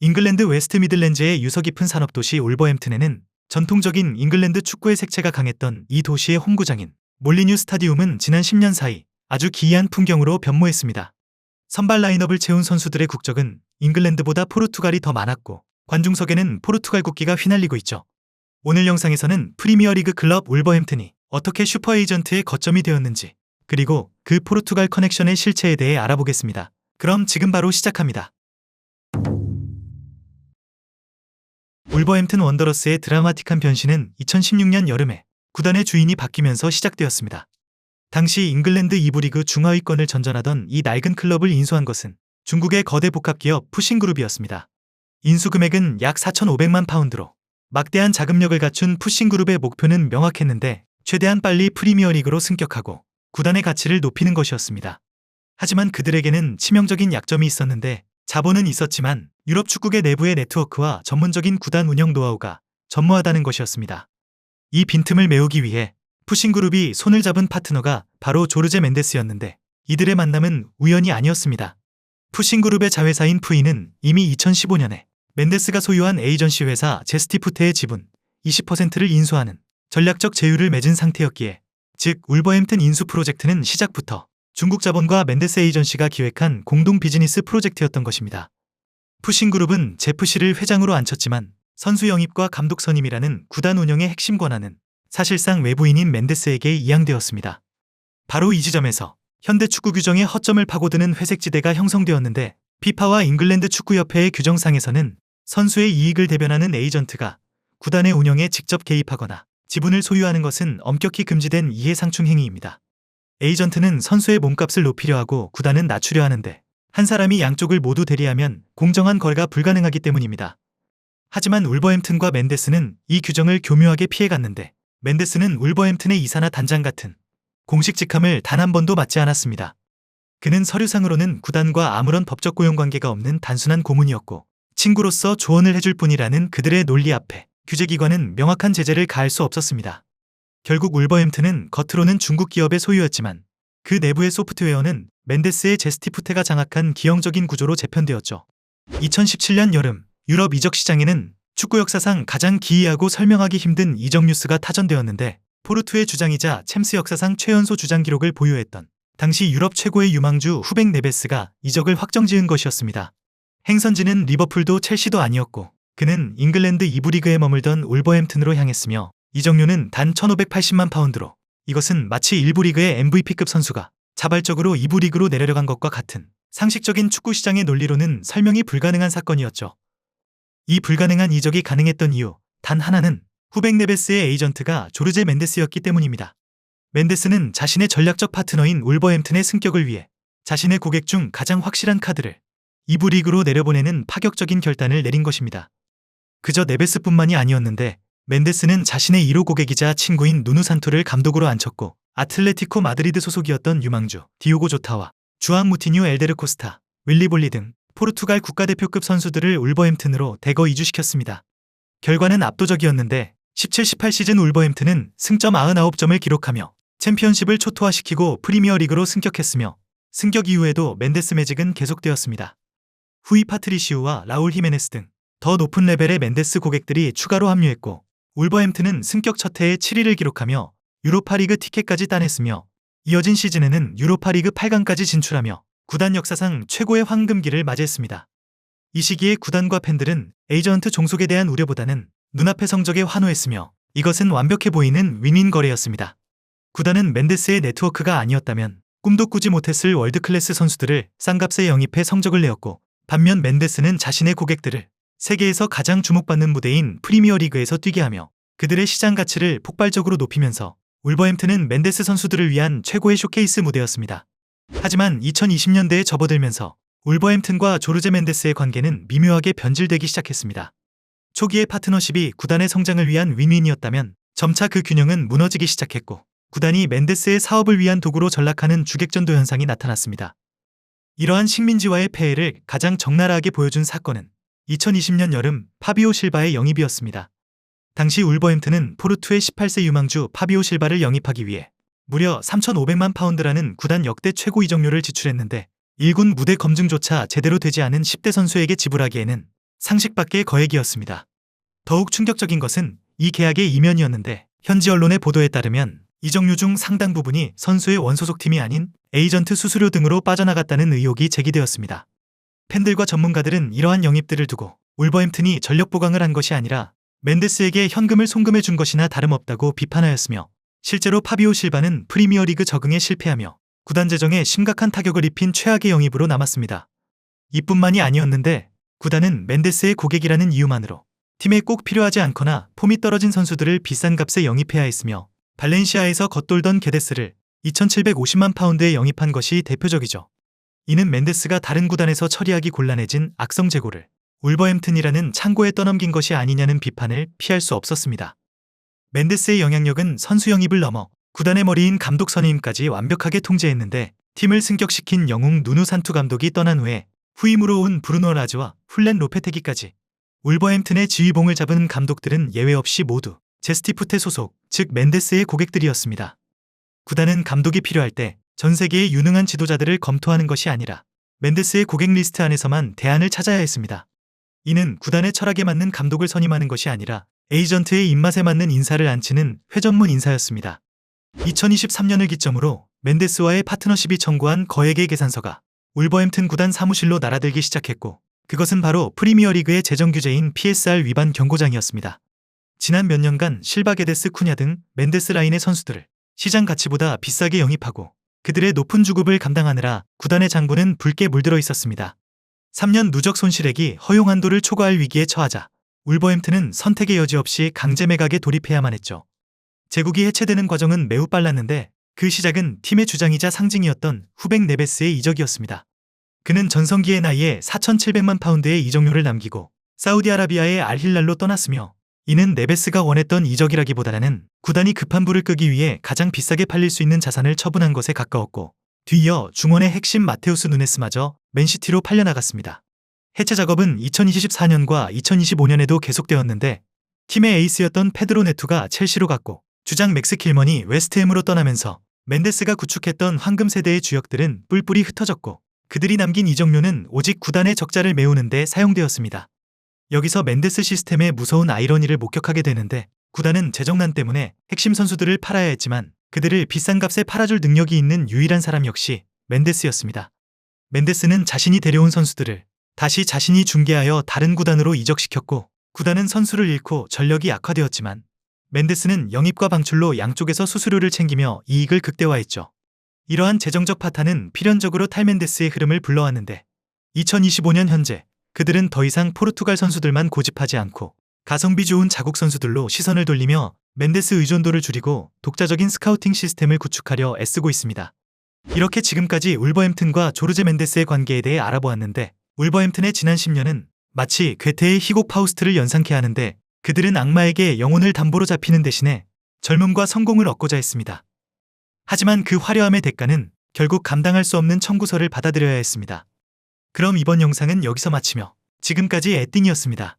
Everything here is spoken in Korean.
잉글랜드 웨스트 미들랜드의 유서 깊은 산업도시 울버햄튼에는 전통적인 잉글랜드 축구의 색채가 강했던 이 도시의 홈구장인 몰리뉴 스타디움은 지난 10년 사이 아주 기이한 풍경으로 변모했습니다. 선발 라인업을 채운 선수들의 국적은 잉글랜드보다 포르투갈이 더 많았고 관중석에는 포르투갈 국기가 휘날리고 있죠. 오늘 영상에서는 프리미어리그 클럽 울버햄튼이 어떻게 슈퍼에이전트의 거점이 되었는지, 그리고 그 포르투갈 커넥션의 실체에 대해 알아보겠습니다. 그럼 지금 바로 시작합니다. 울버햄튼 원더러스의 드라마틱한 변신은 2016년 여름에 구단의 주인이 바뀌면서 시작되었습니다. 당시 잉글랜드 2부 리그 중하위권을 전전하던 이 낡은 클럽을 인수한 것은 중국의 거대 복합기업 푸싱그룹이었습니다. 인수 금액은 약 4,500만 파운드로 막대한 자금력을 갖춘 푸싱그룹의 목표는 명확했는데 최대한 빨리 프리미어리그로 승격하고 구단의 가치를 높이는 것이었습니다. 하지만 그들에게는 치명적인 약점이 있었는데 자본은 있었지만 유럽 축구계 내부의 네트워크와 전문적인 구단 운영 노하우가 전무하다는 것이었습니다. 이 빈틈을 메우기 위해 푸싱그룹이 손을 잡은 파트너가 바로 조르제 멘데스였는데 이들의 만남은 우연이 아니었습니다. 푸싱그룹의 자회사인 푸이는 이미 2015년에 멘데스가 소유한 에이전시 회사 제스티푸테의 지분 20%를 인수하는 전략적 제휴를 맺은 상태였기에, 즉 울버햄튼 인수 프로젝트는 시작부터 중국 자본과 멘데스 에이전시가 기획한 공동 비즈니스 프로젝트였던 것입니다. 푸싱그룹은 제프 씨를 회장으로 앉혔지만 선수 영입과 감독 선임이라는 구단 운영의 핵심 권한은 사실상 외부인인 멘데스에게 이양되었습니다. 바로 이 지점에서 현대 축구 규정의 허점을 파고드는 회색지대가 형성되었는데, 피파와 잉글랜드 축구협회의 규정상에서는 선수의 이익을 대변하는 에이전트가 구단의 운영에 직접 개입하거나 지분을 소유하는 것은 엄격히 금지된 이해상충 행위입니다. 에이전트는 선수의 몸값을 높이려 하고 구단은 낮추려 하는데 한 사람이 양쪽을 모두 대리하면 공정한 거래가 불가능하기 때문입니다. 하지만 울버햄튼과 멘데스는 이 규정을 교묘하게 피해갔는데 멘데스는 울버햄튼의 이사나 단장 같은 공식 직함을 단 한 번도 맡지 않았습니다. 그는 서류상으로는 구단과 아무런 법적 고용관계가 없는 단순한 고문이었고 친구로서 조언을 해줄 뿐이라는 그들의 논리 앞에 규제기관은 명확한 제재를 가할 수 없었습니다. 결국 울버햄튼은 겉으로는 중국 기업의 소유였지만 그 내부의 소프트웨어는 멘데스의 제스티푸테가 장악한 기형적인 구조로 재편되었죠. 2017년 여름 유럽 이적 시장에는 축구 역사상 가장 기이하고 설명하기 힘든 이적 뉴스가 타전되었는데, 포르투의 주장이자 챔스 역사상 최연소 주장 기록을 보유했던 당시 유럽 최고의 유망주 후백 네베스가 이적을 확정지은 것이었습니다. 행선지는 리버풀도 첼시도 아니었고 그는 잉글랜드 2부 리그에 머물던 울버햄튼으로 향했으며 이적료는 단 1,580만 파운드로, 이것은 마치 1부 리그의 MVP급 선수가 자발적으로 2부 리그로 내려간 것과 같은 상식적인 축구 시장의 논리로는 설명이 불가능한 사건이었죠. 이 불가능한 이적이 가능했던 이유 단 하나는 후백 네베스의 에이전트가 조르제 멘데스였기 때문입니다. 멘데스는 자신의 전략적 파트너인 울버햄튼의 승격을 위해 자신의 고객 중 가장 확실한 카드를 2부 리그로 내려보내는 파격적인 결단을 내린 것입니다. 그저 네베스뿐만이 아니었는데 멘데스는 자신의 1호 고객이자 친구인 누누 산토를 감독으로 앉혔고 아틀레티코 마드리드 소속이었던 유망주 디오고 조타와 주안 무티뉴 엘데르 코스타, 윌리 볼리 등 포르투갈 국가대표급 선수들을 울버햄튼으로 대거 이주시켰습니다. 결과는 압도적이었는데 17-18 시즌 울버햄튼은 승점 99점을 기록하며 챔피언십을 초토화시키고 프리미어리그로 승격했으며, 승격 이후에도 멘데스 매직은 계속되었습니다. 후이 파트리시우와 라울 히메네스 등 더 높은 레벨의 멘데스 고객들이 추가로 합류했고 울버햄튼은 승격 첫 해에 7위를 기록하며 유로파리그 티켓까지 따냈으며 이어진 시즌에는 유로파리그 8강까지 진출하며 구단 역사상 최고의 황금기를 맞이했습니다. 이 시기에 구단과 팬들은 에이전트 종속에 대한 우려보다는 눈앞의 성적에 환호했으며 이것은 완벽해 보이는 윈윈 거래였습니다. 구단은 멘데스의 네트워크가 아니었다면 꿈도 꾸지 못했을 월드클래스 선수들을 싼값에 영입해 성적을 내었고, 반면 멘데스는 자신의 고객들을 세계에서 가장 주목받는 무대인 프리미어리그에서 뛰게 하며 그들의 시장 가치를 폭발적으로 높이면서 울버햄튼은 멘데스 선수들을 위한 최고의 쇼케이스 무대였습니다. 하지만 2020년대에 접어들면서 울버햄튼과 조르제 멘데스의 관계는 미묘하게 변질되기 시작했습니다. 초기의 파트너십이 구단의 성장을 위한 윈윈이었다면 점차 그 균형은 무너지기 시작했고 구단이 멘데스의 사업을 위한 도구로 전락하는 주객전도 현상이 나타났습니다. 이러한 식민지와의 폐해를 가장 적나라하게 보여준 사건은 2020년 여름 파비오 실바의 영입이었습니다. 당시 울버햄튼은 포르투의 18세 유망주 파비오 실바를 영입하기 위해 무려 3,500만 파운드라는 구단 역대 최고 이적료를 지출했는데 1군 무대 검증조차 제대로 되지 않은 10대 선수에게 지불하기에는 상식 밖의 거액이었습니다. 더욱 충격적인 것은 이 계약의 이면이었는데 현지 언론의 보도에 따르면 이적료 중 상당 부분이 선수의 원소속팀이 아닌 에이전트 수수료 등으로 빠져나갔다는 의혹이 제기되었습니다. 팬들과 전문가들은 이러한 영입들을 두고 울버햄튼이 전력 보강을 한 것이 아니라 멘데스에게 현금을 송금해 준 것이나 다름없다고 비판하였으며 실제로 파비오 실바는 프리미어리그 적응에 실패하며 구단 재정에 심각한 타격을 입힌 최악의 영입으로 남았습니다. 이뿐만이 아니었는데 구단은 멘데스의 고객이라는 이유만으로 팀에 꼭 필요하지 않거나 폼이 떨어진 선수들을 비싼 값에 영입해야 했으며 발렌시아에서 겉돌던 게데스를 2,750만 파운드에 영입한 것이 대표적이죠. 이는 멘데스가 다른 구단에서 처리하기 곤란해진 악성 재고를 울버햄튼이라는 창고에 떠넘긴 것이 아니냐는 비판을 피할 수 없었습니다. 멘데스의 영향력은 선수 영입을 넘어 구단의 머리인 감독 선임까지 완벽하게 통제했는데 팀을 승격시킨 영웅 누누 산투 감독이 떠난 후에 후임으로 온 브루노 라즈와 훌렌 로페테기까지 울버햄튼의 지휘봉을 잡은 감독들은 예외 없이 모두 제스티프테 소속, 즉 멘데스의 고객들이었습니다. 구단은 감독이 필요할 때 전 세계의 유능한 지도자들을 검토하는 것이 아니라 멘데스의 고객 리스트 안에서만 대안을 찾아야 했습니다. 이는 구단의 철학에 맞는 감독을 선임하는 것이 아니라 에이전트의 입맛에 맞는 인사를 앉히는 회전문 인사였습니다. 2023년을 기점으로 멘데스와의 파트너십이 청구한 거액의 계산서가 울버햄튼 구단 사무실로 날아들기 시작했고 그것은 바로 프리미어리그의 재정 규제인 PSR 위반 경고장이었습니다. 지난 몇 년간 실바 게데스 쿠냐 등 멘데스 라인의 선수들을 시장 가치보다 비싸게 영입하고 그들의 높은 주급을 감당하느라 구단의 장부는 붉게 물들어 있었습니다. 3년 누적 손실액이 허용 한도를 초과할 위기에 처하자 울버햄튼은 선택의 여지 없이 강제 매각에 돌입해야만 했죠. 제국이 해체되는 과정은 매우 빨랐는데 그 시작은 팀의 주장이자 상징이었던 후백 네베스의 이적이었습니다. 그는 전성기의 나이에 4,700만 파운드의 이적료를 남기고 사우디아라비아의 알힐랄로 떠났으며 이는 네베스가 원했던 이적이라기보다는 구단이 급한 불을 끄기 위해 가장 비싸게 팔릴 수 있는 자산을 처분한 것에 가까웠고 뒤이어 중원의 핵심 마테우스 누네스마저 맨시티로 팔려나갔습니다. 해체 작업은 2024년과 2025년에도 계속되었는데 팀의 에이스였던 페드로 네투가 첼시로 갔고 주장 맥스 킬먼이 웨스트햄으로 떠나면서 멘데스가 구축했던 황금 세대의 주역들은 뿔뿔이 흩어졌고 그들이 남긴 이적료는 오직 구단의 적자를 메우는 데 사용되었습니다. 여기서 멘데스 시스템의 무서운 아이러니를 목격하게 되는데 구단은 재정난 때문에 핵심 선수들을 팔아야 했지만 그들을 비싼 값에 팔아줄 능력이 있는 유일한 사람 역시 멘데스였습니다. 멘데스는 자신이 데려온 선수들을 다시 자신이 중개하여 다른 구단으로 이적시켰고 구단은 선수를 잃고 전력이 악화되었지만 멘데스는 영입과 방출로 양쪽에서 수수료를 챙기며 이익을 극대화했죠. 이러한 재정적 파탄은 필연적으로 탈멘데스의 흐름을 불러왔는데 2025년 현재 그들은 더 이상 포르투갈 선수들만 고집하지 않고 가성비 좋은 자국 선수들로 시선을 돌리며 멘데스 의존도를 줄이고 독자적인 스카우팅 시스템을 구축하려 애쓰고 있습니다. 이렇게 지금까지 울버햄튼과 조르제 멘데스의 관계에 대해 알아보았는데 울버햄튼의 지난 10년은 마치 괴테의 희곡 파우스트를 연상케 하는데 그들은 악마에게 영혼을 담보로 잡히는 대신에 젊음과 성공을 얻고자 했습니다. 하지만 그 화려함의 대가는 결국 감당할 수 없는 청구서를 받아들여야 했습니다. 그럼 이번 영상은 여기서 마치며 지금까지 에띵이었습니다.